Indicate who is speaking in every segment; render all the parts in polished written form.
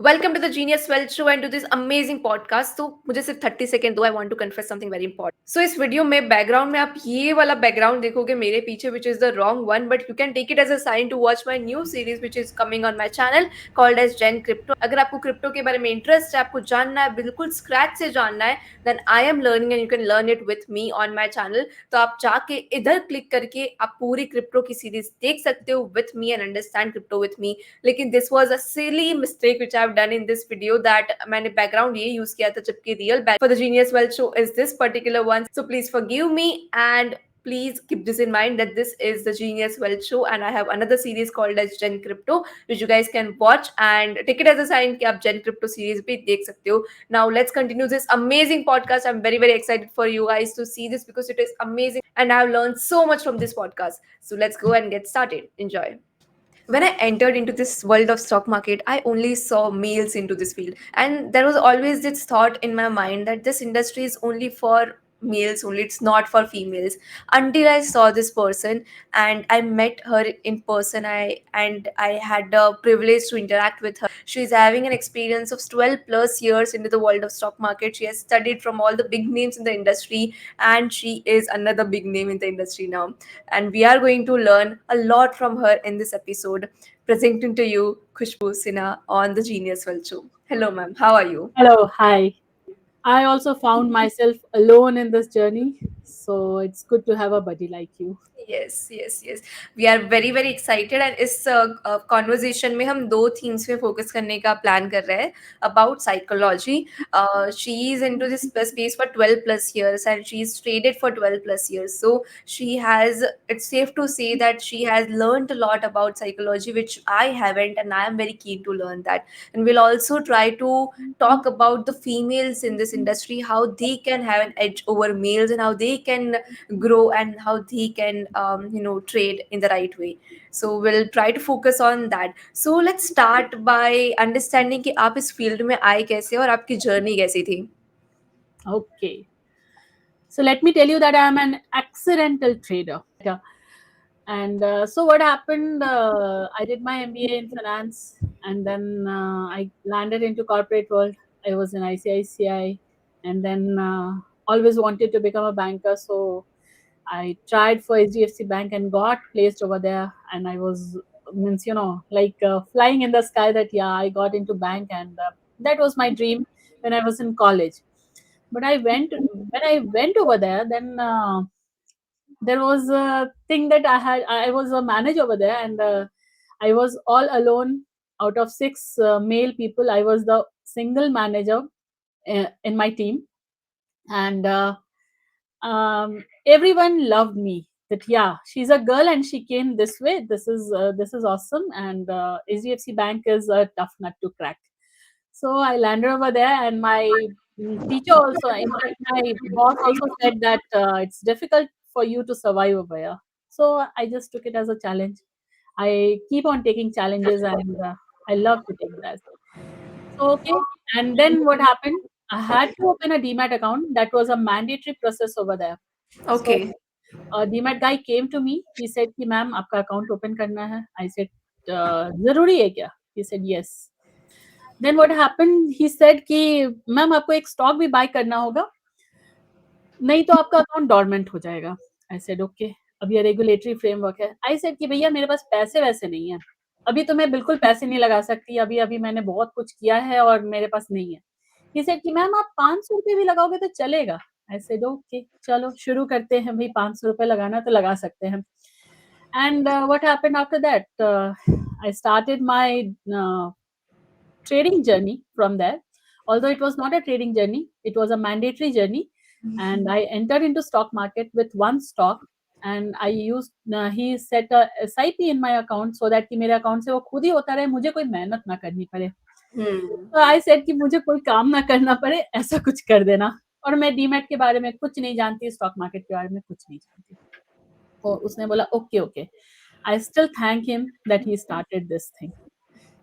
Speaker 1: Welcome to the Genius Wealth Show and to this amazing podcast. तो मुझे सिर्फ 30 second दो. I want to confess something very important. So इस video में background में आप ये वाला बैकग्राउंड देखोगे मेरे पीछे, which is the wrong one, but you can take it as a sign to watch my new series which is coming on my channel called as Gen Crypto. अगर आपको क्रिप्टो के बारे में इंटरेस्ट है, आपको जानना है, बिल्कुल स्क्रैच से जानना है, then I am learning and you can learn it with me on my channel. तो आप जाके इधर क्लिक करके आप पूरी क्रिप्टो की सीरीज देख सकते हो with me and understand crypto with me. लेकिन this was a silly mistake which I have done in this video that मैंने बैकग्राउंड ये यूज किया था जबकि real back for the genius wealth show is this particular one. So please forgive me and please keep this in mind that this is the Genius Wealth Show and I have another series called as Gen Crypto which you guys can watch and take it as a sign कि आप Gen Crypto series भी देख सकते हो. Now let's continue this amazing podcast. I'm very excited for you guys to see this because it is amazing and I've learned so much from this podcast. So let's go and get started. Enjoy. When I entered into this world of stock market, I only saw males into this field. And there was always this thought in my mind that this industry is only for males only, it's not for females. Until I saw this person and I met her in person, I had the privilege to interact with her. She's having an experience of 12 plus years into the world of stock market. She has studied from all the big names in the industry and she is another big name in the industry now, and we are going to learn a lot from her in this episode. Presenting to you Khushbu Sinha on the Genius World Show. Hello, ma'am. How are you?
Speaker 2: Hello, hi. I also found myself alone in this journey, so it's good to have a buddy like you.
Speaker 1: Yes. We are very excited and इस conversation में हम दो themes में focus करने का plan कर रहे हैं about psychology. She is into this space for 12 plus years and she's traded for 12 plus years, so she has, it's safe to say that she has learned a lot about psychology which I haven't, and I am very keen to learn that. And we'll also try to talk about the females in this industry, how they can have an edge over males and how they can grow and how they can trade in the right way. So we'll try to focus on that. So let's start by understanding कि आप इस field में आए कैसे और आपकी journey कैसी थी.
Speaker 2: Okay, so let me tell you that I am an accidental trader. And what happened? I did my MBA in finance, and then I landed into corporate world. I was in ICICI, and then always wanted to become a banker. So I tried for HDFC Bank and got placed over there. And I was, means, like flying in the sky that, yeah, I got into bank. And that was my dream when I was in college. But when I went over there, then there was a thing that I was a manager over there. And I was all alone out of six male people. I was the single manager in my team. And everyone loved me, that yeah, she's a girl and she came this way. This is awesome. And HDFC Bank is a tough nut to crack. So I landed over there, and my teacher also, in fact my boss also said that it's difficult for you to survive over here. So I just took it as a challenge. I keep on taking challenges, and I love to take that. So okay. And then what happened, I had to open a demat account. That was a mandatory process over there. So
Speaker 1: Okay.
Speaker 2: Demat guy came to me, he said कि ma'am आपका account open करना है. I said जरूरी है क्या? He said yes. Then what happened, he said कि ma'am आपको एक स्टॉक भी बाय करना होगा, नहीं तो आपका अकाउंट डॉर्मेंट हो जाएगा. I said okay. अब ये रेगुलेटरी फ्रेमवर्क है. आई सेड कि भैया मेरे पास पैसे वैसे नहीं है, अभी तो मैं बिल्कुल पैसे नहीं लगा सकती, अभी अभी मैंने बहुत कुछ किया है और मेरे पास नहीं है. ही सेड कि मैम आप 500 रुपए भी लगाओगे तो चलेगा. आई सेड ओके, चलो शुरू करते हैं भाई, 500 रुपए लगाना तो लगा सकते हैं. And what happened after that? I started my trading journey from there. Although it was not a trading journey, it was a mandatory journey. And I entered into stock market with one stock. And I used, he set a SIP in my account so that कि मेरे account से वो खुद ही होता रहे, मुझे कोई मेहनत ना करनी पड़े. तो आई सेड कि मुझे कोई काम ना करना पड़े, ऐसा कुछ कर देना. और मैं डीमैट के बारे में कुछ नहीं जानती, स्टॉक मार्केट के बारे में कुछ नहीं जानती. तो उसने बोला okay okay. I still thank him that he started this thing,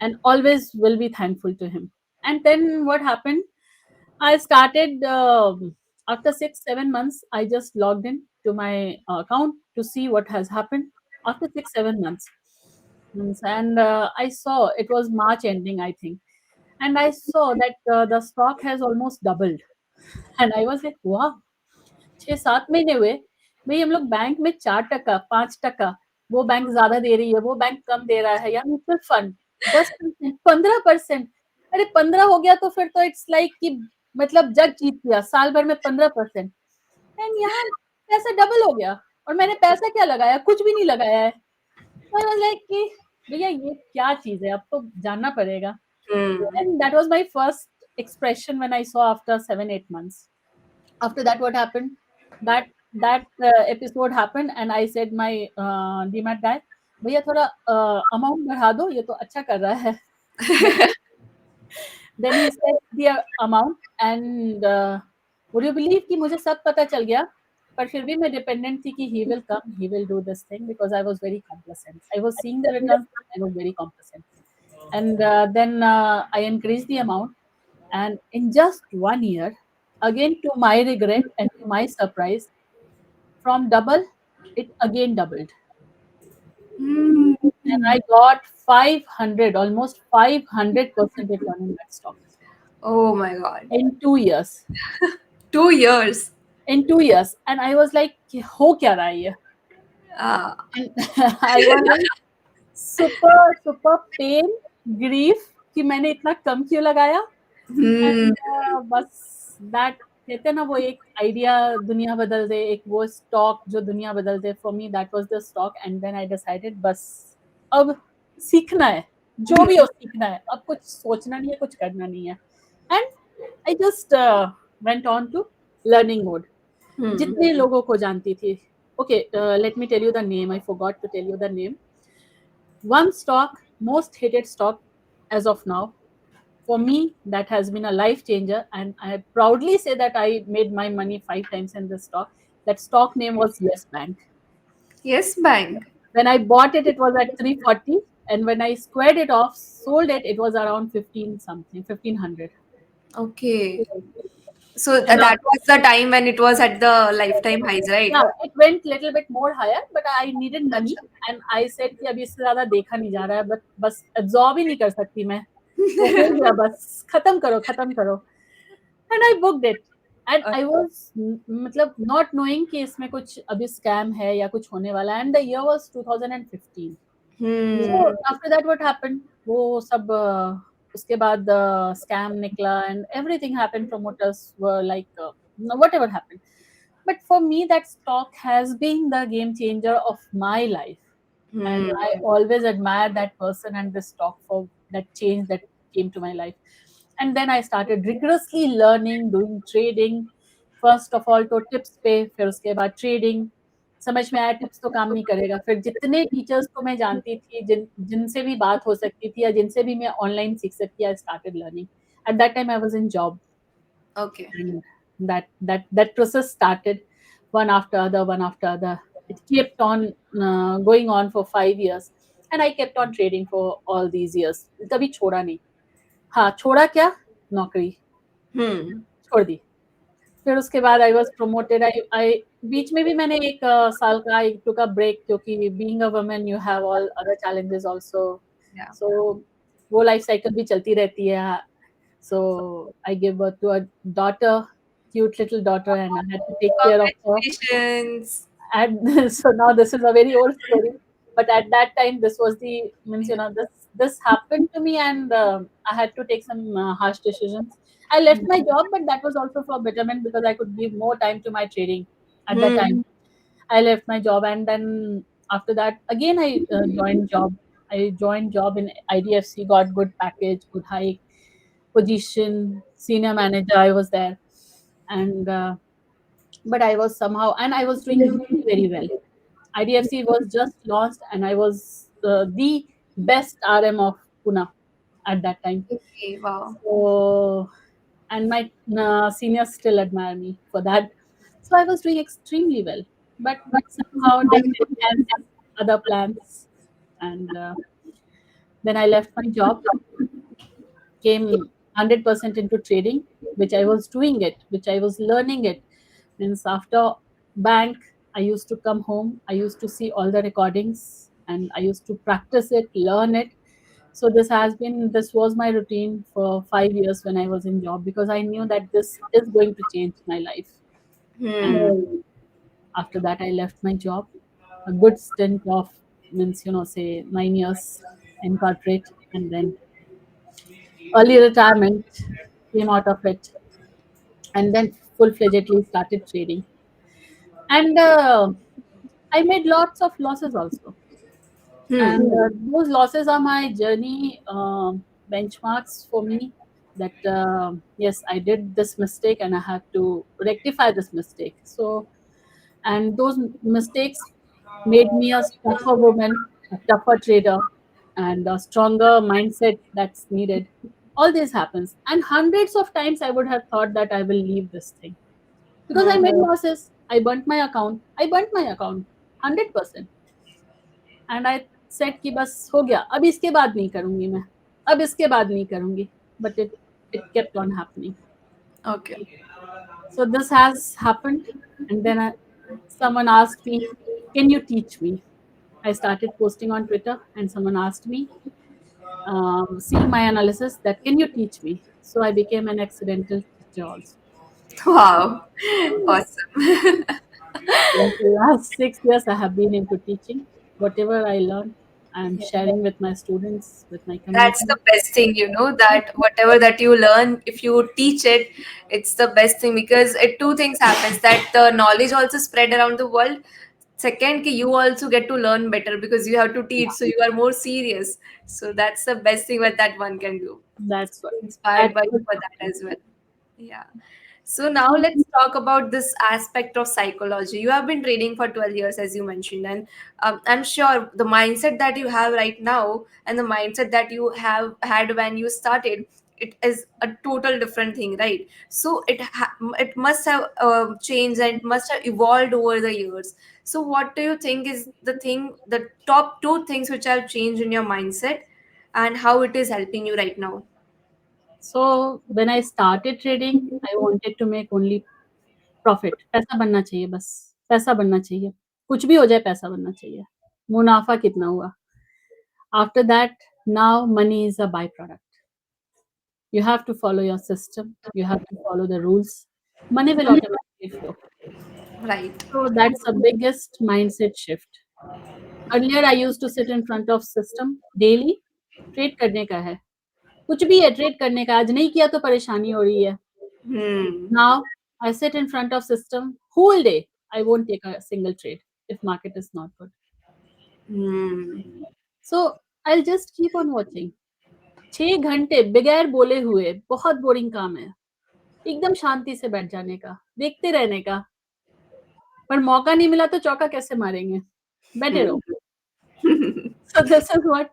Speaker 2: and always will be thankful to him. And then what happened? I started after 6-7 months. I just logged in to my account to see what has happened after 6-7 months. And I saw it was March ending, I think. and I saw that the stock has almost doubled. And I was like, wow, 6-7 महीने हुए, भई हम लोग bank में 4% 5%, वो bank ज़्यादा दे रही है, वो बैंक कम दे रहा है, या म्यूचुअल फंड 10%, 15%। अरे 15 हो गया तो फिर तो इट्स लाइक कि मतलब जग जीत लिया, साल भर में 15%। एंड यहाँ पैसा डबल हो गया और मैंने पैसा क्या लगाया? कुछ भी नहीं लगाया है। तो आई वाज़ लाइक कि भैया ये क्या चीज़ है? अब तो जानना पड़ेगा।
Speaker 1: Hmm.
Speaker 2: And that was my first expression when I saw after 7-8 months. After that, what happened? That episode happened, and I said my DMAT guy, भैया थोड़ा अमाउंट बढ़ा दो, ये तो अच्छा कर रहा है। Then he said the amount, and would you believe कि मुझे सब पता चल गया, पर फिर भी मैं dependent थी कि he will come, he will do this thing, because I was very complacent. I was seeing the returns, I was very complacent. And then I increased the amount, and in just 1 year, again to my regret and to my surprise, from double, it again doubled.
Speaker 1: Hmm.
Speaker 2: And I got 500, almost 500% return in that stock
Speaker 1: Oh my God.
Speaker 2: in 2 years.
Speaker 1: 2 years.
Speaker 2: In 2 years. And I was like, हो क्या रहा है ये?
Speaker 1: Ah.
Speaker 2: And I was like, super, super pain, grief कि मैंने इतना कम क्यों लगाया?
Speaker 1: Hmm.
Speaker 2: एंड बस दैट कहते हैं ना, वो एक आइडिया दुनिया बदल दे, एक वो स्टॉक जो दुनिया बदल दे, for me that was the stock. And then I decided बस अब सीखना है, जो भी हो सीखना है, अब कुछ सोचना नहीं है, कुछ करना नहीं है। And I just went on to learning mode.
Speaker 1: Hmm.
Speaker 2: जितने लोगों को जानती थी, okay let me tell you the name, I forgot to tell you the name. One stock, most hated stock as of now. For me, that has been a life changer, and I proudly say that I made my money 5 times in this stock. That stock name was Yes Bank.
Speaker 1: Yes, bank.
Speaker 2: When I bought it, it was at 340, and when I squared it off, sold it, it was around 15 something, 1500.
Speaker 1: Okay. So
Speaker 2: And
Speaker 1: that was the time when it was at the lifetime highs, right?
Speaker 2: yeah, it went little bit more higher, but I needed money,
Speaker 1: अच्छा.
Speaker 2: and I said कि अभी इससे ज़्यादा देखा नहीं जा रहा है, but बस absorb ही नहीं कर सकती मैं, तो हो गया बस, खत्म करो, खत्म करो। And I booked it, and I was मतलब not knowing कि इसमें कुछ अभी scam है या कुछ होने वाला है, and the year was 2015. So
Speaker 1: Hmm.
Speaker 2: after that what happened? वो सब उसके बाद scam निकला, and everything happened. Promoters were like whatever happened. But for me, that stock has been the game changer of my life. And
Speaker 1: Hmm.
Speaker 2: I always admire that person and the stock for that change that came to my life. And then I started rigorously learning, doing trading. First of all, तो tips पे, फिर उसके बाद trading. समझ में आया tips तो काम नहीं करेगा, फिर जितने टीचर्स को मैं जानती थी, जिनसे भी बात हो सकती थी या जिनसे भी मैं ऑनलाइन सीख सकती, I started learning. At that time I was in job,
Speaker 1: Okay.
Speaker 2: and that process started one after other, one after other. It kept on going on for 5 years, and I kept on trading for all these years. कभी छोड़ा नहीं। हाँ, छोड़ा क्या? नौकरी
Speaker 1: Hmm.
Speaker 2: छोड़ दी। फिर उसके बाद आई वाज प्रमोटेड। आई बीच में भी मैंने एक साल का आई टुक अ ब्रेक, क्योंकि being a woman you have all other challenges also.
Speaker 1: Yeah.
Speaker 2: सो वो लाइफ साइकिल भी चलती रहती है। So I gave birth to a daughter, cute little daughter, and I had to take care of her.
Speaker 1: Congratulations.
Speaker 2: And so now this is a very old story, but at that time this was the means, you know, this happened to me, and I had to take some harsh decisions. I left my job, but that was also for betterment, because I could give more time to my trading at that
Speaker 1: Hmm.
Speaker 2: time. I left my job, and then after that again I joined job. I joined job in IDFC, got good package, good hike, position, senior manager. I was there, and but I was somehow, and I was doing very, very well. IDFC was just launched, and I was the best RM of Pune at that time.
Speaker 1: Okay. Wow.
Speaker 2: So, and my seniors still admire me for that. So I was doing extremely well, but somehow didn't have other plans, and then I left my job, came 100% into trading, which I was doing it, which I was learning it. Means after bank, I used to come home, I used to see all the recordings, and I used to practice it, learn it. So this was my routine for 5 years when I was in job, because I knew that this is going to change my life. And after that, I left my job. A good stint of, means, say 9 years in corporate, and then early retirement, came out of it, and then full-fledgedly started trading. And I made lots of losses also. And those losses are my journey benchmarks for me, that yes, I did this mistake and I have to rectify this mistake. So, and those mistakes made me a tougher woman, a tougher trader, and a stronger mindset that's needed. All this happens, and hundreds of times I would have thought that I will leave this thing, because I made losses. I burnt my account. 100%. And I said कि बस हो गया, अब इसके बाद नहीं करूंगी मैं, अब इसके बाद नहीं करूंगी. But it kept on happening.
Speaker 1: Okay.
Speaker 2: So this has happened, and then someone asked me, can you teach me? I started posting on Twitter, and someone asked me, seeing my analysis, that can you teach me? So I became an accidental teacher also.
Speaker 1: Wow. Awesome.
Speaker 2: Yes, the last 6 years I have been into teaching. Whatever I learned, I'm sharing with my students, with my
Speaker 1: That's the
Speaker 2: community.
Speaker 1: best thing, you know, that whatever that you learn, if you teach it, it's the best thing, because it two things happens, that the knowledge also spread around the world. Second, ki you also get to learn better because you have to teach, so you are more serious. So that's the best thing that one can do.
Speaker 2: That's what.
Speaker 1: Inspired
Speaker 2: That
Speaker 1: by you
Speaker 2: could
Speaker 1: for that
Speaker 2: happen.
Speaker 1: as well. Yeah. So now let's talk about this aspect of psychology. You have been trading for 12 years, as you mentioned, and I'm sure the mindset that you have right now and the mindset that you have had when you started, it is a total different thing, right? So it must have changed and it must have evolved over the years. So what do you think is the top two things which have changed in your mindset, and how it is helping you right now?
Speaker 2: So when I started trading, I wanted to make only profit. पैसा बनना चाहिए बस, पैसा बनना चाहिए. कुछ भी हो जाए पैसा बनना चाहिए. मुनाफा कितना हुआ? After that, now money is a byproduct. You have to follow your system. You have to follow the rules. Money will automatically flow.
Speaker 1: Right.
Speaker 2: So that's the biggest mindset shift. Earlier, I used to sit in front of system daily. Trade करने का है, कुछ भी है trade करने का, आज नहीं किया तो परेशानी हो रही है.
Speaker 1: Hmm.
Speaker 2: Now I sit in front of system whole day. I won't take a single trade if market is not good.
Speaker 1: Hmm.
Speaker 2: So I'll just keep on watching. 6 घंटे बगैर बोले हुए, बहुत बोरिंग काम है. एकदम शांति से बैठ जाने का, देखते रहने का. पर मौका नहीं मिला तो चौका कैसे मारेंगे? बैठे रहो. So this is what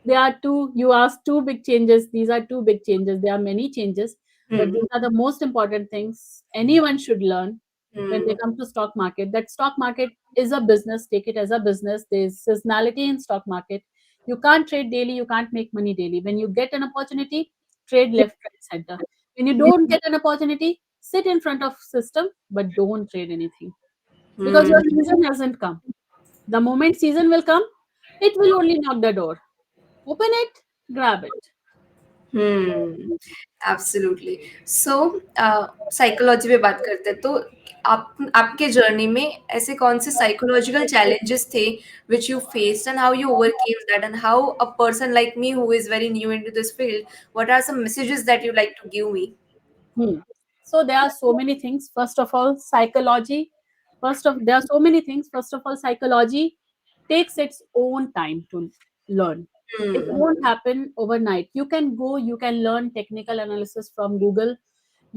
Speaker 2: there are two. You asked two big changes. These are two big changes. There are many changes, but
Speaker 1: Hmm.
Speaker 2: these are the most important things anyone should learn when they
Speaker 1: Hmm.
Speaker 2: come to stock market. That stock market is a business. Take it as a business. There's seasonality in stock market. You can't trade daily. You can't make money daily. When you get an opportunity, trade left, right, center. When you don't get an opportunity, sit in front of system, but don't trade anything, because
Speaker 1: Hmm.
Speaker 2: your season hasn't come. The moment season will come, it will only knock the door. Open it, grab it.
Speaker 1: Hmm. Absolutely. So psychology पे बात करते हैं, तो आपके journey में ऐसे कौन से साइकोलॉजिकल challenges थे which you faced, and how you overcame that, and how a person like me who is very new into this field, what are some messages that you like to give me?
Speaker 2: Hmm. So there are so many things. First of all, psychology. There are so many things. First of all, psychology takes its own time to learn. It
Speaker 1: Hmm.
Speaker 2: won't happen overnight. You can learn technical analysis from Google.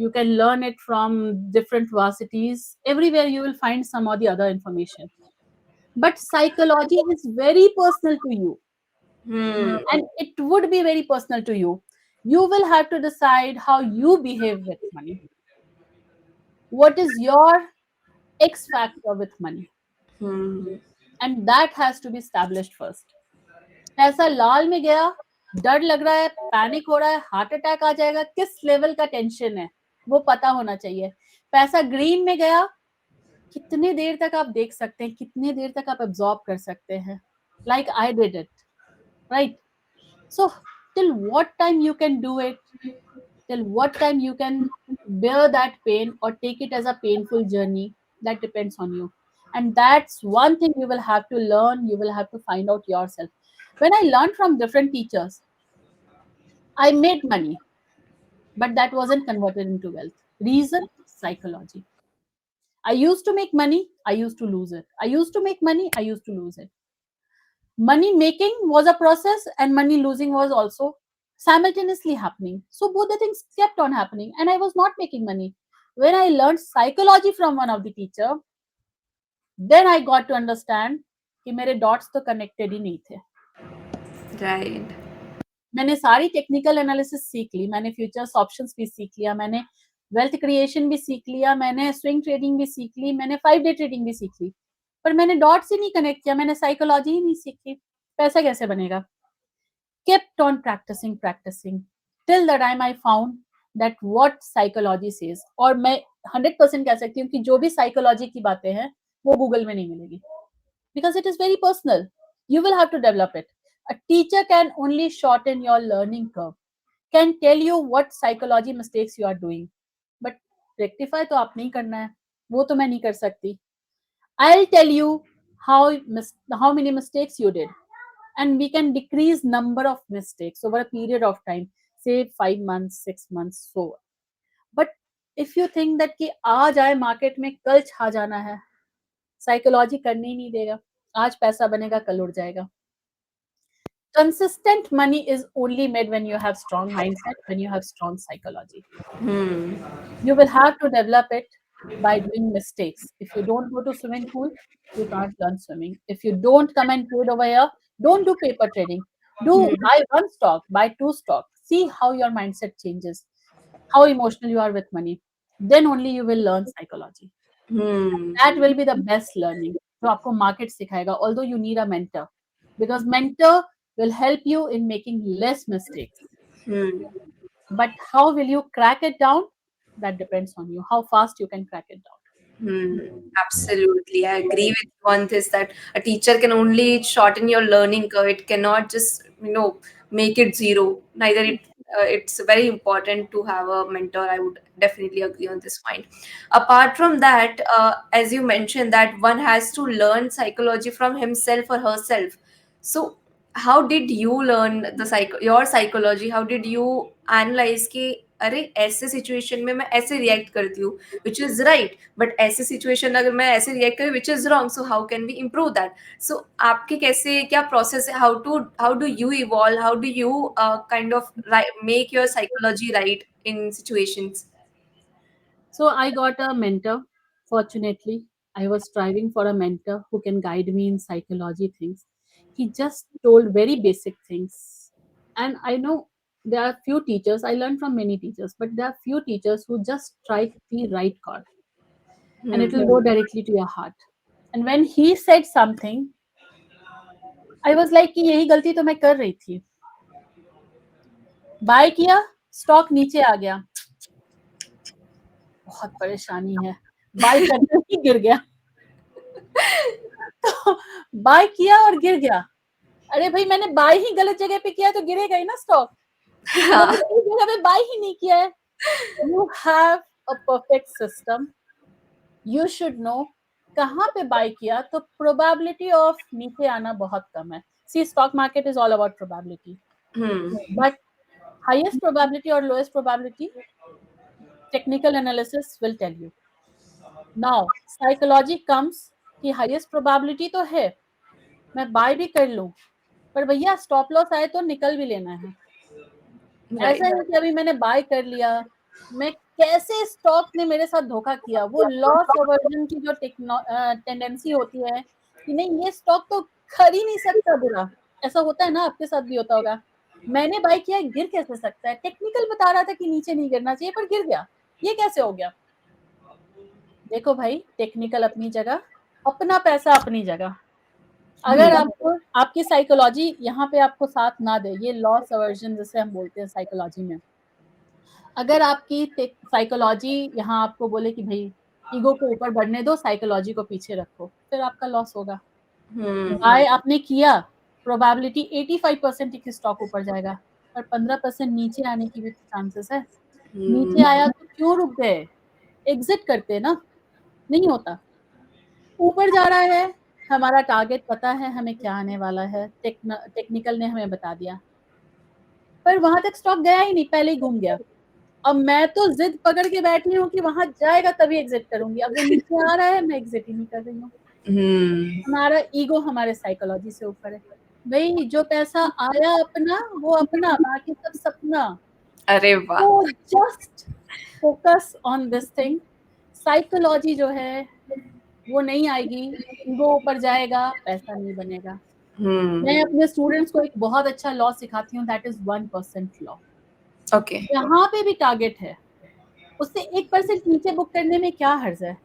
Speaker 2: You can learn it from different varsities. Everywhere you will find some or the other information. But psychology is very personal to you,
Speaker 1: Hmm.
Speaker 2: and it would be very personal to you. You will have to decide how you behave with money. What is your X factor with money?
Speaker 1: Hmm.
Speaker 2: And that has to be established first. पैसा लाल में गया, डर लग रहा है, panic हो रहा है, हार्ट अटैक आ जाएगा, किस लेवल का टेंशन है, वो पता होना चाहिए. पैसा ग्रीन में गया, कितने देर तक आप देख सकते हैं, कितने देर तक आप एब्जॉर्ब कर सकते हैं. Like I did it, right. So till what time you can do it, till what time you can bear that pain or take it as a painful journey, that depends on you. And that's one thing you will have to learn, you will have to find out yourself. When I learned from different teachers, I made money, but that wasn't converted into wealth. Reason? Psychology. I used to make money, I used to lose it. I used to make money, I used to lose it. Money making was a process and money losing was also simultaneously happening. So both the things kept on happening and I was not making money. When I learned psychology from one of the teacher, then I got to understand कि मेरे dots तो connected ही नहीं थे.
Speaker 1: Right.
Speaker 2: मैंने सारी technical analysis सीख ली, मैंने futures options भी सीख लिया, मैंने वेल्थ क्रिएशन भी सीख लिया, मैंने स्विंग ट्रेडिंग भी सीख ली, मैंने 5 डे ट्रेडिंग भी सीख ली, पर मैंने डॉट्स ही नहीं कनेक्ट किया, मैंने साइकोलॉजी ही नहीं सीखी. पैसा कैसे बनेगा? Kept on practicing till the time I found that what psychology says. और मैं 100% कह सकती हूँ कि जो भी साइकोलॉजी की बातें हैं वो गूगल में नहीं मिलेगी, because it is very personal. You will have to develop it. A teacher can only shorten your learning curve, can tell you what psychology mistakes you are doing, but rectify तो आप नहीं करना है, वो तो मैं नहीं कर सकती. I'll tell you how many mistakes you did, and we can decrease number of mistakes over a period of time, say 5 months, 6 months, so on. But if you think that कि आज आए मार्केट में कल छा जाना है, psychology करने ही नहीं देगा. आज पैसा बनेगा, कल उड़ जाएगा. Consistent money is only made when you have strong mindset, when you have strong psychology. You will have to develop it by doing mistakes. If you don't go to swimming pool, you can't learn swimming. If you don't come and trade over here, don't do paper trading. Do buy one stock, buy two stock. See how your mindset changes, how emotional you are with money. Then only you will learn psychology. That will be the best learning. जो आपको market सिखाएगा. Although you need a mentor, because mentor will help you in making less mistakes. But how will you crack it down? That depends on you. How fast you can crack it down.
Speaker 1: Absolutely. I agree with you on this that a teacher can only shorten your learning curve. It cannot just, make it zero. Neither it's very important to have a mentor. I would definitely agree on this point. Apart from that, as you mentioned, that one has to learn psychology from himself or herself. So, how did you learn your psychology? How did you analyze कि अरे ऐसे situation में मैं ऐसे react करती हूँ which is right, but ऐसे situation अगर मैं ऐसे रिएक्ट करूँ which is wrong, so how can we improve that? So आपके कैसे क्या प्रोसेस है? How do you evolve? How do you kind of make your psychology right in situations?
Speaker 2: So I got a mentor. Fortunately, I was striving for a mentor who can guide me in psychology things. He just told very basic things. And I know there are few teachers, I learned from many teachers, but there are few teachers who just strike the right chord and it will go directly to your heart. And when he said something, I was like कि यही गलती तो मैं कर रही थी. Bye किया, stock नीचे आ गया. बहुत परेशानी है. बाय करते ही गिर गया. तो बाय किया और गिर गया. अरे भाई मैंने बाय ही गलत जगह पे किया तो गिरेगा ही ना स्टॉक. मैंने सही जगह पे बाय ही नहीं किया है. You have a perfect system. You should know कहाँ पे बाय किया तो probability of नीचे आना बहुत कम है. See, stock market is all about probability. But highest probability or lowest probability, technical analysis will tell you. Now, psychology comes कि highest probability तो है, मैं बाय भी कर लूं, पर भैया स्टॉप लॉस आए तो निकल भी लेना है. ऐसा नहीं कि अभी मैंने बाय कर लिया, मैं कैसे स्टॉक ने मेरे साथ धोखा किया. वो लॉस अवर्जन की जो टेंडेंसी होती है कि नहीं ये स्टॉक तो कर ही नहीं सकता बुरा. ऐसा होता है ना, आपके साथ भी होता होगा. मैंने बाय किया, गिर कैसे सकता है? टेक्निकल बता रहा था कि नीचे नहीं गिरना चाहिए पर गिर गया. ये कैसे हो गया? देखो भाई, टेक्निकल अपनी जगह, अपना पैसा अपनी जगह. अगर आपको आपकी साइकोलॉजी यहाँ पे आपको साथ ना दे, ये लॉस अवर्जन जिसे हम बोलते हैं साइकोलॉजी में, अगर आपकी साइकोलॉजी यहाँ आपको बोले कि भाई ईगो को ऊपर बढ़ने दो, साइकोलॉजी को पीछे रखो, फिर आपका लॉस होगा. बाय आपने किया, प्रोबेबिलिटी 85% कि स्टॉक ऊपर जाएगा, पर 15% नीचे आने की भी चांसेस है। नीचे आया तो क्यों रुक गए, एग्जिट करते ना, नहीं होता। ऊपर जा रहा है, हमारा टारगेट पता है हमें क्या आने वाला है, टेक्निकल ने हमें बता दिया, पर वहां तक स्टॉक गया ही नहीं, पहले ही घूम गया। अब मैं तो जिद पकड़ के बैठी हूँ कि वहां जाएगा तभी एग्जिट करूंगी, अब वो नीचे आ रहा है मैं एग्जिट ही नहीं कर रही हूँ। हमारा ईगो हमारे साइकोलॉजी से ऊपर है भाई, जो पैसा आया अपना वो अपना, बाकी सब सपना।
Speaker 1: अरे वाह,
Speaker 2: तो just focus on this thing. Psychology जो है वो नहीं आएगी, ईगो ऊपर जाएगा, पैसा नहीं बनेगा। मैं अपने स्टूडेंट्स को एक बहुत अच्छा लॉ सिखाती हूँ, दैट इज 1% लॉ।
Speaker 1: ओके,
Speaker 2: जहाँ पे भी टारगेट है उससे 1% नीचे बुक करने में क्या हर्ज है,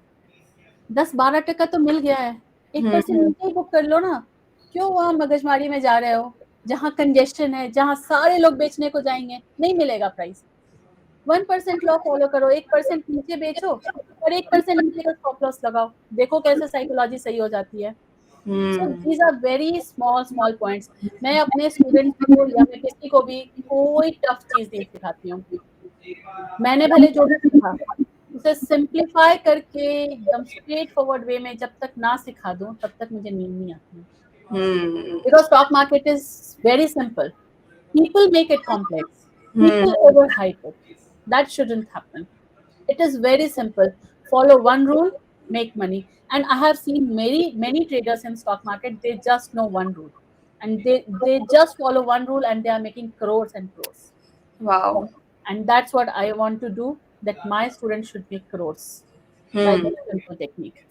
Speaker 2: 10-12% तो मिल गया है, 1% नीचे ही बुक कर लो ना। क्यों वहां मगजमारी में जा रहे हो, जहाँ कंजेशन है, जहाँ सारे लोग बेचने को जाएंगे, नहीं मिलेगा प्राइस। 1% लॉ फॉलो करो, 1% नीचे बेचो और 1% नीचे का स्टॉप लॉस लगाओ, देखो कैसे साइकोलॉजी सही हो जाती है। So these are very small points. मैं अपने स्टूडेंट्स को या मैं किसी को भी कोई टफ चीज नहीं सिखाती हूँ। मैंने भले जो भी सीखा उसे सिंप्लीफाई करके एकदम स्ट्रेट फॉरवर्ड वे में जब तक ना सिखा दूं तब तक मुझे नींद नहीं आती। Because stock market is very simple, people make it complex, people overhype it, that shouldn't happen. It is very simple, follow one rule, make money. And I have seen many traders in stock market, they just know one rule and they just follow one rule and they are making crores and crores.
Speaker 1: wow.
Speaker 2: And that's what I want to do, that my students should make crores by this simple technique.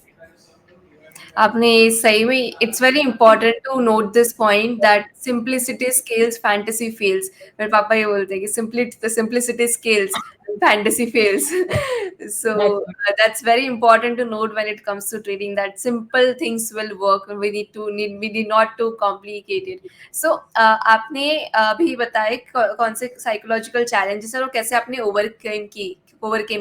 Speaker 1: आपने सही में, it's very important to note this point that simplicity scales, fantasy fails. मेरे पापा ये बोलते हैं कि simplicity scales, fantasy fails. So
Speaker 2: That's it.
Speaker 1: that's very important to note when it comes to trading, that simple things will work. We need not to complicate it. So आपने अभी बताए कौन से साइकोलॉजिकल चैलेंजेस और कैसे आपने overcame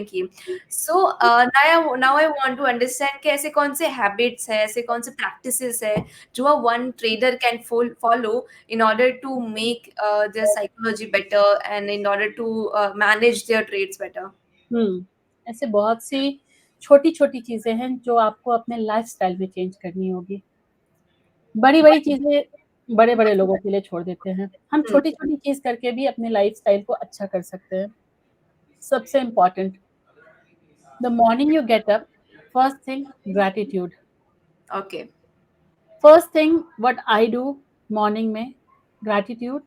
Speaker 1: की। So now I want to understand कि ऐसे कौन से हैबिट्स है, ऐसे कौन से प्रैक्टिसेस है जो one trader can follow in order to make their psychology better and in order to manage their trades better.
Speaker 2: ऐसे बहुत सी छोटी छोटी चीजें हैं जो आपको अपने लाइफस्टाइल में चेंज करनी होगी। बड़ी बड़ी चीजें बड़े बड़े लोगों के लिए छोड़ देते हैं, हम छोटी छोटी चीज करके भी अपने लाइफस्टाइल को अच्छा कर सकते हैं। सबसे important, the morning you get up, first thing gratitude.
Speaker 1: Okay.
Speaker 2: First thing what I do morning में, gratitude,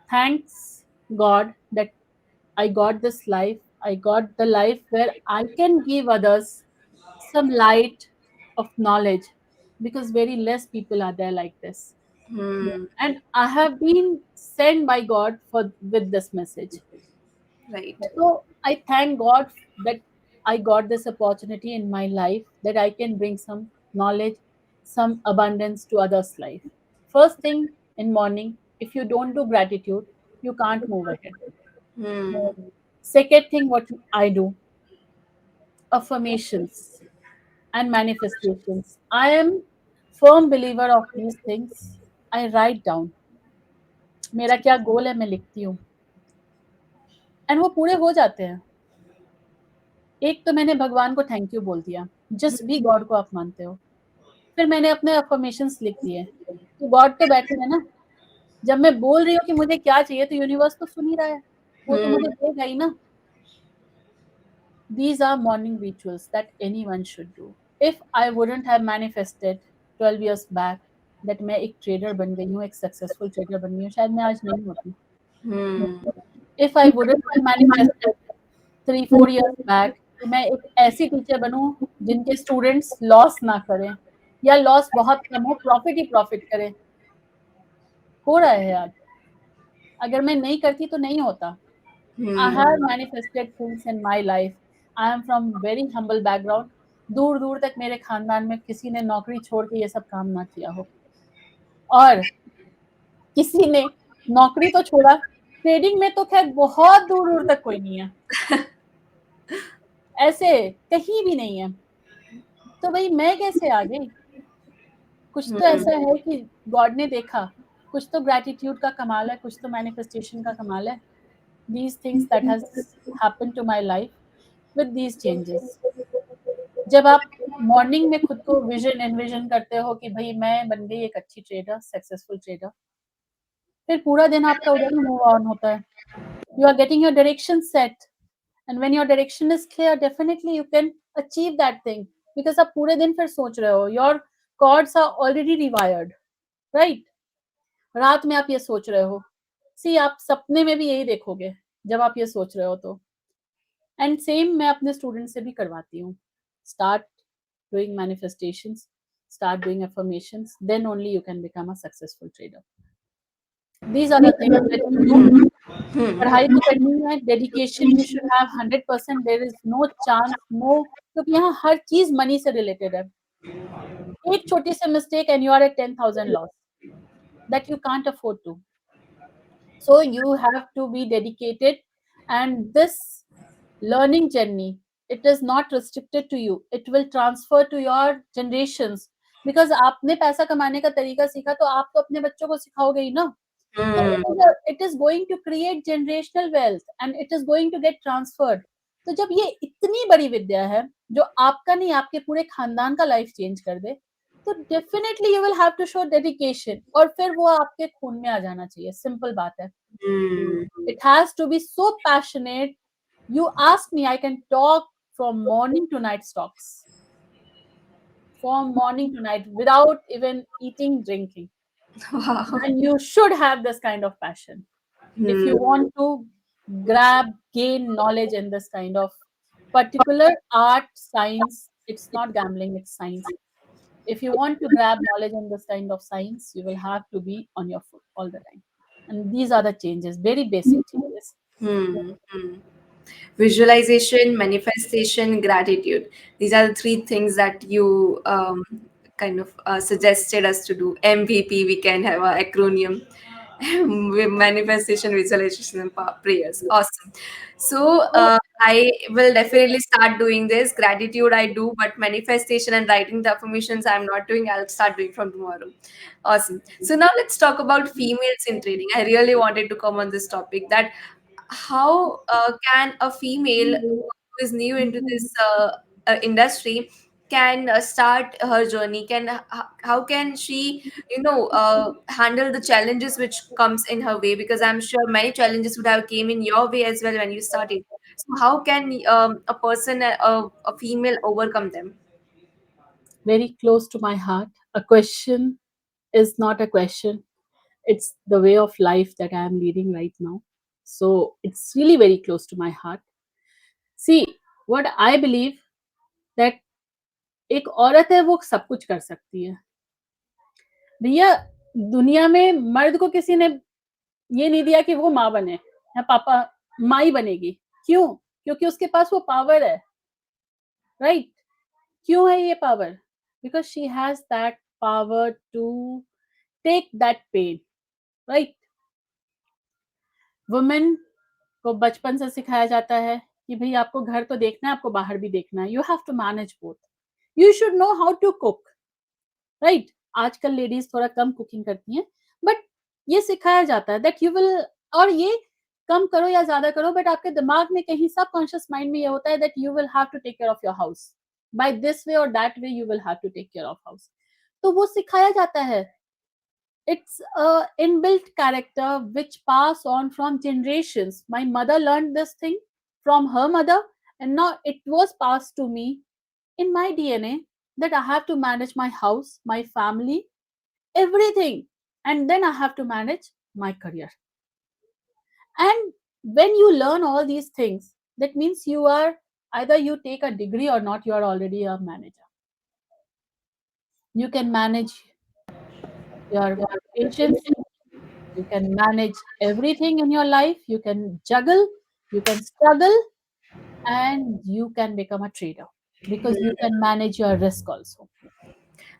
Speaker 2: thanks god that I got this life. I got the life where I can give others some light of knowledge, because very less people are there like this. And I have been sent by God for with this message.
Speaker 1: Right.
Speaker 2: So I thank God that I got this opportunity in my life, that I can bring some knowledge, some abundance to others' life. First thing in morning, if you don't do gratitude, you can't move ahead. Second thing, what I do, affirmations and manifestations. I am firm believer of these things. I write down मेरा क्या गोल है, मैं लिखती हूँ and वो पूरे हो जाते हैं। एक तो मैंने भगवान को थैंक यू बोल दिया, जिस भी गॉड को आप मानते हो। फिर मैंने अपने अफर्मेशंस लिख दिए, तो गॉड तो बैठे हैं ना, जब मैं बोल रही हूँ कि मुझे क्या चाहिए तो यूनिवर्स तो सुन ही रहा है, वो तो मुझे देगा ही ना। These are morning rituals that anyone should do. If I wouldn't have manifested 12 years back that मैं एक ट्रेडर बन गई हूँ, एक सक्सेसफुल ट्रेडर बन गई हूँ, शायद मैं आज नहीं होती। If I wouldn't have manifested 3-4 years back कि मैं एक ऐसी टीचर बनूं जिनके स्टूडेंट्स लॉस ना करें या लॉस बहुत कम हो, प्रॉफिट ही प्रॉफिट करें, हो रहा है आज। अगर मैं नहीं करती तो नहीं होता। I have manifested things in my life. I am from very humble background. दूर दूर तक मेरे खानदान में किसी ने नौकरी छोड़ के ये सब काम ना किया हो, और किसी ने नौकरी तो छोड़ा, ट्रेडिंग में तो खैर बहुत दूर दूर तक कोई नहीं है, ऐसे कहीं भी नहीं है। तो भाई मैं कैसे आ गई? कुछ तो ऐसा है कि गॉड ने देखा कुछ तो ग्रैटिट्यूड का कमाल है, कुछ तो मैनिफेस्टेशन का कमाल है. These things that has happened to my life with these changes. जब आप मॉर्निंग में खुद को विजन एनविजन करते हो कि भाई मैं बन गई एक अच्छी ट्रेडर, सक्सेसफुल ट्रेडर, फिर पूरा दिन आपका उधर ही मूव ऑन होता है. You are getting your direction set, and when your direction is clear, definitely you can achieve that thing, because आप पूरे दिन फिर सोच रहे हो. Your cords are already rewired, right? रात में आप ये सोच रहे हो. See, आप सपने में भी यही देखोगे जब आप ये सोच रहे हो तो. एंड सेम मैं अपने स्टूडेंट से भी करवाती हूँ. Start doing manifestations, start doing affirmations, then only you can become a successful trader. These are the things that you do. पढ़ाई तो करनी है, dedication you should have 100%. There is no chance, no, क्योंकि यहाँ हर चीज मनी से related है. एक छोटी सी mistake and you are at 10,000 loss that you can't afford to. So you have to be dedicated, and this learning journey, it is not restricted to you. It will transfer to your generations, because आपने पैसा कमाने का तरीका सीखा तो आप तो अपने बच्चों को सिखाओगे ही ना. So it is going to create generational wealth and it is going to get transferred. तो जब ये इतनी बड़ी विद्या है जो आपका नहीं आपके पूरे खानदान का लाइफ चेंज कर दे, तो definitely you will have to show dedication, और फिर वो आपके खून में आ जाना चाहिए. सिंपल बात है. It has to be so passionate. You ask me, I can talk from morning to night stocks. From morning to night without even eating, drinking.
Speaker 1: Wow.
Speaker 2: And you should have this kind of passion. If you want to gain knowledge in this kind of particular art, science, it's not gambling, it's science. If you want to grab knowledge in this kind of science, you will have to be on your foot all the time. And these are the changes, very basic changes.
Speaker 1: Visualization, manifestation, gratitude. These are the three things that you kind of suggested us to do. MVP, we can have an acronym. Manifestation, visualization, and prayers. Awesome. So I will definitely start doing this. Gratitude I do, but manifestation and writing the affirmations I'm not doing. I'll start doing from tomorrow. Awesome. So now let's talk about females in trading. I really wanted to come on this topic, that how can a female who is new into this industry can start her journey, how can she handle the challenges which comes in her way, because I'm sure many challenges would have came in your way as well when you started. So how can a person, a female, overcome them?
Speaker 2: Very close to my heart. A question is not a question, it's the way of life that I am leading right now. So it's really very close to my heart. See, what I believe, that एक औरत है वो सब कुछ कर सकती है. भैया, दुनिया में मर्द को किसी ने ये नहीं दिया कि वो माँ बने या पापा माँ ही बनेगी. क्यों? क्योंकि उसके पास वो पावर है. राइट? क्यों है ये power? Because she has that power to take that pain. Right? Women को बचपन से सिखाया जाता है कि भाई आपको घर तो देखना है, आपको बाहर भी देखना है. You have to manage both. You should know how to cook. Right? आजकल लेडीज थोड़ा कम कुकिंग करती हैं, बट ये सिखाया जाता है दैट यू विल, और ये कम करो या ज्यादा करो, बट आपके दिमाग में कहीं सबकॉन्शियस माइंड में ये होता है that you will have to take care of your house. By this way और that way you will have to take care of house. तो वो सिखाया जाता है. It's a inbuilt character which pass on from generations. My mother learned this thing from her mother, and now it was passed to me in my DNA, that I have to manage my house, my family, everything, and then I have to manage my career. And when you learn all these things, that means you are, either you take a degree or not, you are already a manager. You can manage your patience, you can manage everything in your life, you can juggle, you can struggle, and you can become a trader, because you can manage your risk also.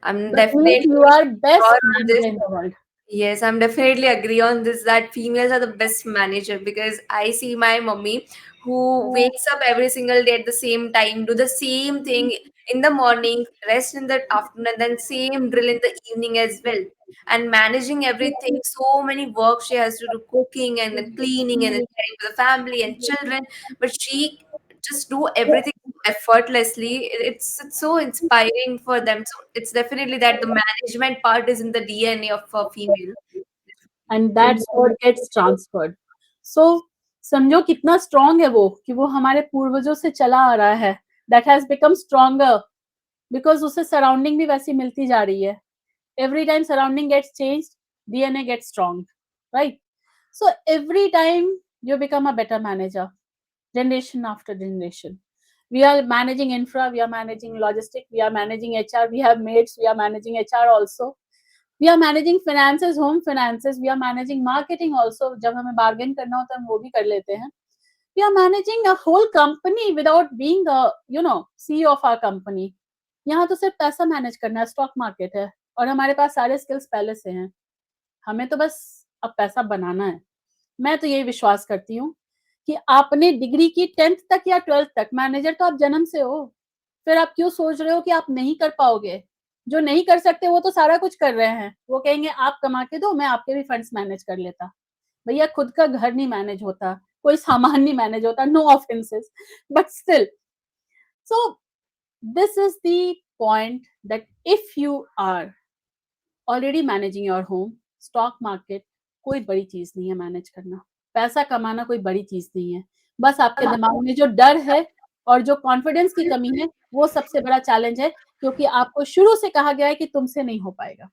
Speaker 1: I'm
Speaker 2: That means
Speaker 1: definitely
Speaker 2: you are best
Speaker 1: sure on this.
Speaker 2: manager in the world.
Speaker 1: Yes, I'm definitely agree on this, that females are the best manager, because I see my mummy who wakes up every single day at the same time, do the same thing in the morning, rest in the afternoon, and then same drill in the evening as well. And managing everything, so many work she has to do, cooking and then cleaning and then caring for the family and children, but she just do everything effortlessly. It's so inspiring for them. So it's definitely that the management part is in the DNA of a female.
Speaker 2: And that's what gets transferred. So समझो कितना strong है वो, कि वो हमारे पूर्वजों से चला आ रहा है, that has become stronger because उसे सराउंडिंग भी वैसी मिलती जा रही है. Every time surrounding gets changed, DNA gets strong, right? So every time you become a better manager, generation after generation. We are managing infra, we are managing logistics, we are managing HR, we have maids, we are managing HR also. We are managing finances, home finances, we are managing marketing also. जब हमें bargain करना होता है हम वो भी कर लेते हैं. We are managing a whole company without being a, CEO of our company. यहाँ तो सिर्फ पैसा मैनेज करना है, स्टॉक मार्केट है और हमारे पास सारे स्किल्स पहले से हैं. हमें तो बस अब पैसा बनाना है. मैं तो यही विश्वास करती हूँ कि आपने डिग्री की 10th तक या 12th तक, मैनेजर तो आप जन्म से हो, फिर आप क्यों सोच रहे हो कि आप नहीं कर पाओगे? जो नहीं कर सकते वो तो सारा कुछ कर रहे हैं. वो कहेंगे आप कमा के दो, मैं आपके भी फंड्स मैनेज कर लेता. भैया खुद का घर नहीं मैनेज होता, कोई सामान नहीं मैनेज होता. No offenses, but still. So this is the point that if you are already managing your home, stock market कोई बड़ी चीज नहीं है मैनेज करना. पैसा कमाना कोई बड़ी चीज नहीं है. बस आपके दिमाग में जो डर है और जो कॉन्फिडेंस की कमी है वो सबसे बड़ा चैलेंज है, क्योंकि आपको शुरू से कहा गया है कि तुमसे नहीं हो पाएगा.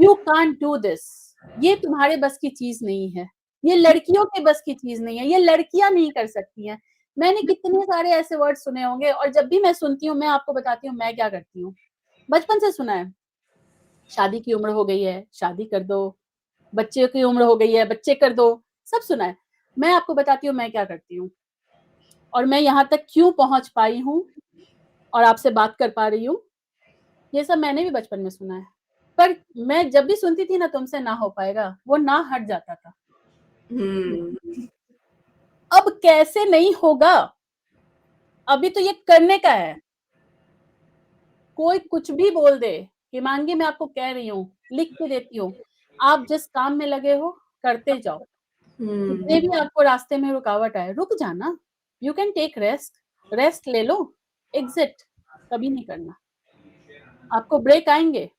Speaker 2: You can't do this. ये तुम्हारे बस की चीज नहीं है, ये लड़कियों के बस की चीज नहीं है, ये लड़कियां नहीं कर सकती हैं. मैंने कितने सारे ऐसे वर्ड सुने होंगे और जब भी मैं सुनती हूँ मैं आपको बताती हूँ मैं क्या करती हूँ. बचपन से सुना है, शादी की उम्र हो गई है, शादी कर दो. बच्चे की उम्र हो गई है, बच्चे कर दो. सब सुना है. मैं आपको बताती हूँ मैं क्या करती हूँ और मैं यहाँ तक क्यों पहुंच पाई हूँ और आपसे बात कर पा रही हूँ. ये सब मैंने भी बचपन में सुना है, पर मैं जब भी सुनती थी ना तुमसे ना हो पाएगा, वो ना हट जाता था. अब कैसे नहीं होगा? अभी तो ये करने का है. कोई कुछ भी बोल दे, हिमांगी मैं आपको कह रही हूँ, लिख के देती हूँ, आप जिस काम में लगे हो करते जाओ. कितने भी आपको रास्ते में रुकावट आए, रुक जाना. यू कैन टेक रेस्ट ले लो. एग्जिट कभी नहीं करना. आपको ब्रेक आएंगे,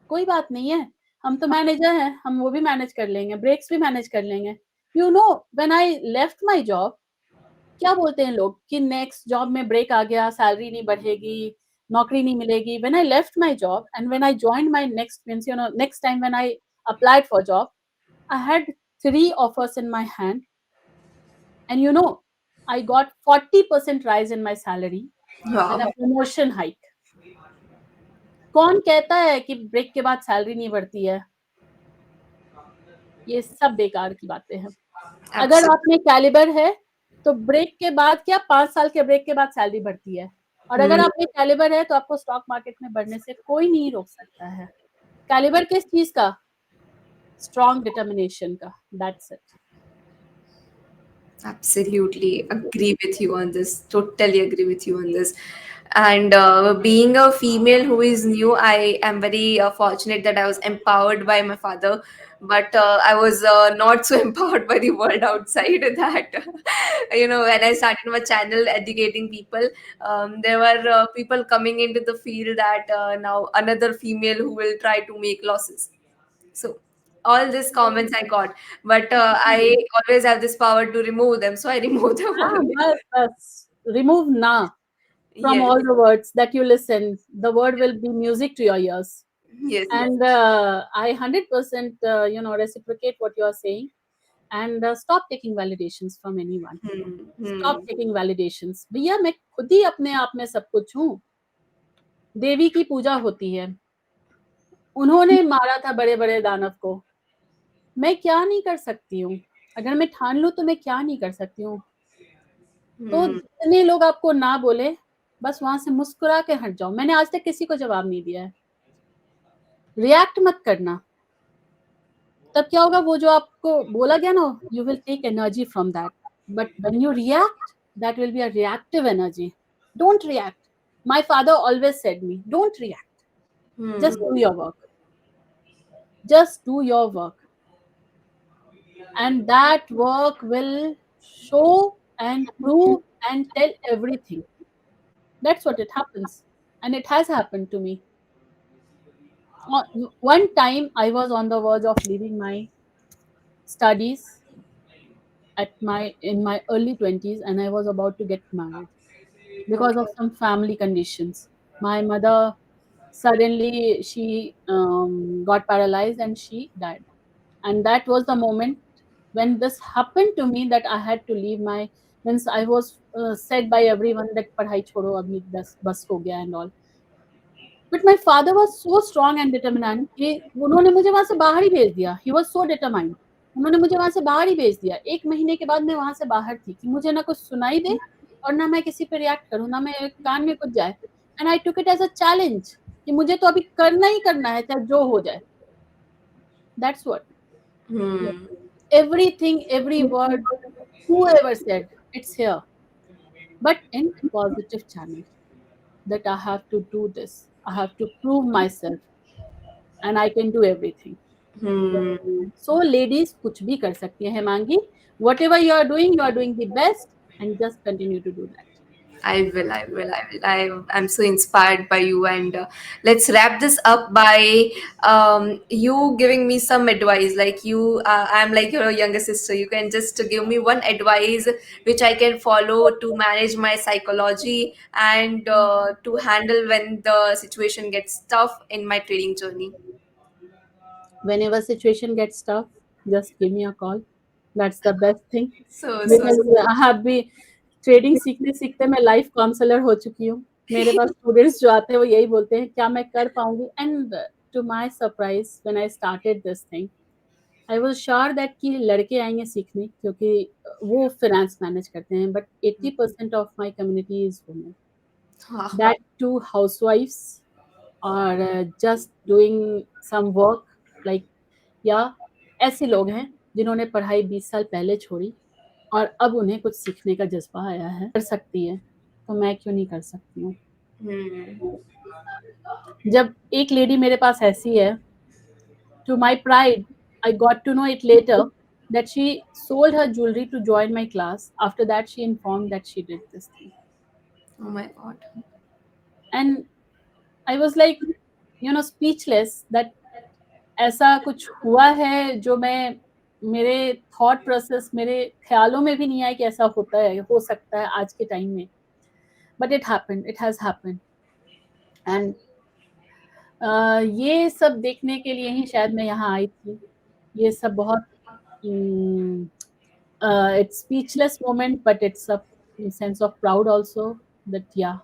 Speaker 2: कोई बात नहीं है, हम तो मैनेजर हैं, हम वो भी मैनेज कर लेंगे, ब्रेक्स भी मैनेज कर लेंगे. You know when I left my job, क्या बोलते हैं लोग कि नेक्स्ट जॉब में ब्रेक आ गया, सैलरी नहीं बढ़ेगी, नौकरी नहीं मिलेगी. When I left my job and when I joined my next time when I applied for job, I had 3 offers in my hand, and I got 40% rise in my salary and a promotion hike. कौन कहता है कि break के बाद salary नहीं बढ़ती है? ये सब बेकार की बातें हैं. अगर आप में कैलिबर है तो ब्रेक के बाद क्या 5 साल के ब्रेक के बाद सैलरी बढ़ती है, और अगर आप में कैलिबर है तो आपको स्टॉक मार्केट में बढ़ने से कोई नहीं रोक सकता है. कैलिबर किस चीज का? स्ट्रॉन्ग डिटर्मिनेशन का. That's it.
Speaker 1: Absolutely agree with you on this. Totally agree with you on this. And being a female who is new, I am very fortunate that I was empowered by my father, but I was not so empowered by the world outside that. When I started my channel educating people, there were people coming into the field that now another female who will try to make losses. So all these comments I got, but I always have this power to remove them, so I remove them always.
Speaker 2: Bas. Remove na from
Speaker 1: Yes,
Speaker 2: all the words that you listen. The word will be music to your ears.
Speaker 1: yes, yes.
Speaker 2: And I 100% reciprocate what you are saying. And stop taking validations from anyone. Stop taking validations. भैया मैं खुद ही अपने आप में सब कुछ हूँ. देवी की पूजा होती है, उन्होंने मारा था बड़े बड़े दानव को. मैं क्या नहीं कर सकती हूँ? अगर मैं ठान लूं तो मैं क्या नहीं कर सकती हूँ? तो जितने लोग आपको ना बोले, बस वहां से मुस्कुरा के हट जाओ. मैंने आज तक किसी को जवाब नहीं दिया है. रिएक्ट मत करना. तब क्या होगा, वो जो आपको बोला गया ना, you will take energy from that. But when you react, that will be a reactive energy. Don't react. My father always said me, don't react, just do your work, just do your work, and that work will show and prove and tell everything. That's what it happens, and it has happened to me. One time I was on the verge of leaving my studies in my early 20s, and I was about to get married because of
Speaker 1: Okay.
Speaker 2: some family conditions. My mother suddenly she got paralyzed and she died, and that was the moment when this happened to me, that I had to leave my, means I was said by everyone that पढ़ाई छोड़ो अभी बस हो गया and all. But my father was so strong and determined कि उन्होंने मुझे वहां से बाहर ही भेज दिया. He was so determined. उन्होंने मुझे वहां से बाहर ही भेज दिया. 1 महीने के बाद मैं वहां से बाहर थी कि मुझे ना कुछ सुनाई दे और ना मैं किसी पे रिएक्ट करूं, ना मैं कान में कुछ जाए. And I took it as a challenge कि मुझे तो अभी करना ही करना है, चाहे जो हो जाए. That's what. Everything, every word, whoever said, it's here, but in positive channel, that I have to do this. I have to prove myself and I can do everything.
Speaker 1: Hmm.
Speaker 2: So ladies कुछ भी कर सकती हैं Hemangi. Whatever you are doing the best, and just continue to do that.
Speaker 1: I will, I will, I will. I'm so inspired by you. And let's wrap this up by you giving me some advice. Like I'm like your younger sister. You can just give me one advice which I can follow to manage my psychology and to handle when the situation gets tough in my trading journey.
Speaker 2: Whenever situation gets tough, just give me a call. That's the best thing.
Speaker 1: So
Speaker 2: Because I have been trading सीखते सीखते मैं life counsellor हो चुकी हूँ. मेरे पास students जो आते हैं वो यही बोलते हैं क्या मैं कर पाऊंगी. And to my surprise when I started this thing, I was sure that कि लड़के आएंगे सीखने, क्योंकि वो फाइनेंस मैनेज करते हैं, but 80% of my community is women, that too हाउसवाइफ्स और just doing some work like, या ऐसे लोग हैं जिन्होंने पढ़ाई 20 साल पहले छोड़ी और अब उन्हें कुछ सीखने का जज्बा आया है. कर सकती है तो मैं क्यों नहीं कर सकती हूँ. जब एक लेडी मेरे पास ऐसी है, to my pride I got to know it later that she sold her jewelry to join my class. After that she informed that she did this thing.
Speaker 1: Oh my God.
Speaker 2: And I was like, speechless that ऐसा कुछ हुआ है जो मैं, मेरे thought process, मेरे ख्यालों में भी नहीं आया कि ऐसा होता है, हो सकता है आज के टाइम में. But it happened, it has happened. And ये सब देखने के लिए ही शायद मैं यहाँ आई थी. ये सब बहुत it's speechless moment, but it's a sense of proud also that या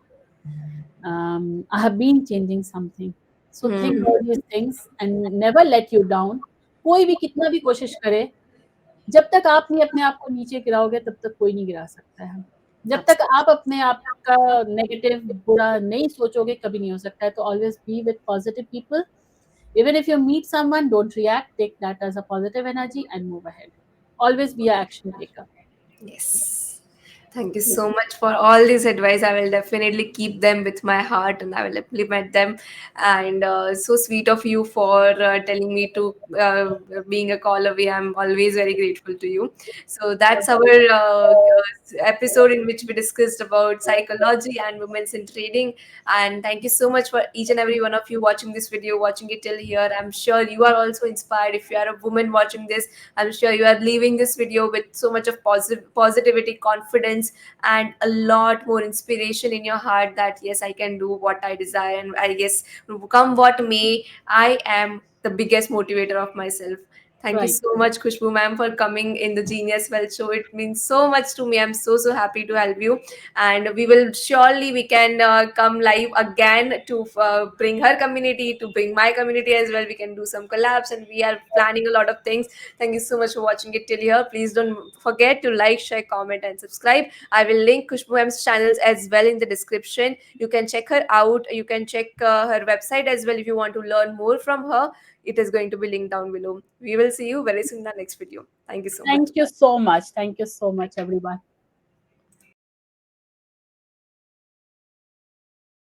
Speaker 2: I have been changing something. So think all these things and never let you down. कोई भी कितना भी कोशिश करे, जब तक आप नहीं अपने आप को नीचे गिराओगे तब तक कोई नहीं गिरा सकता है. जब तक आप अपने आप का नेगेटिव बुरा नहीं सोचोगे कभी नहीं हो सकता है. तो always be with positive people. Even if you meet someone, don't react, take that as a positive energy and move ahead. Always be an action taker.
Speaker 1: Yes. Thank you so much for all this advice. I will definitely keep them with my heart and I will implement them. And so sweet of you for telling me to being a call away. I'm always very grateful to you. So that's our episode in which we discussed about psychology and women's in trading. And thank you so much for each and every one of you watching this video, watching it till here. I'm sure you are also inspired. If you are a woman watching this, I'm sure you are leaving this video with so much of positivity, confidence, and a lot more inspiration in your heart that yes, I can do what I desire, and I guess come what may, I am the biggest motivator of myself. Thank you
Speaker 2: Right.
Speaker 1: so much, Khushbu ma'am, for coming in the Genius Wealth Show. It means so much to me. I'm so happy to help you, and we will surely we can come live again to bring her community, to bring my community as well. We can do some collabs, and we are planning a lot of things. Thank you so much for watching it till here. Please don't forget to like, share, comment, and subscribe. I will link Khushbu ma'am's channels as well in the description. You can check her out. You can check her website as well if you want to learn more from her. It is going to be linked down below. We will see you very soon in the next video. Thank you so much.
Speaker 2: Thank you so much. Thank you so much, everyone.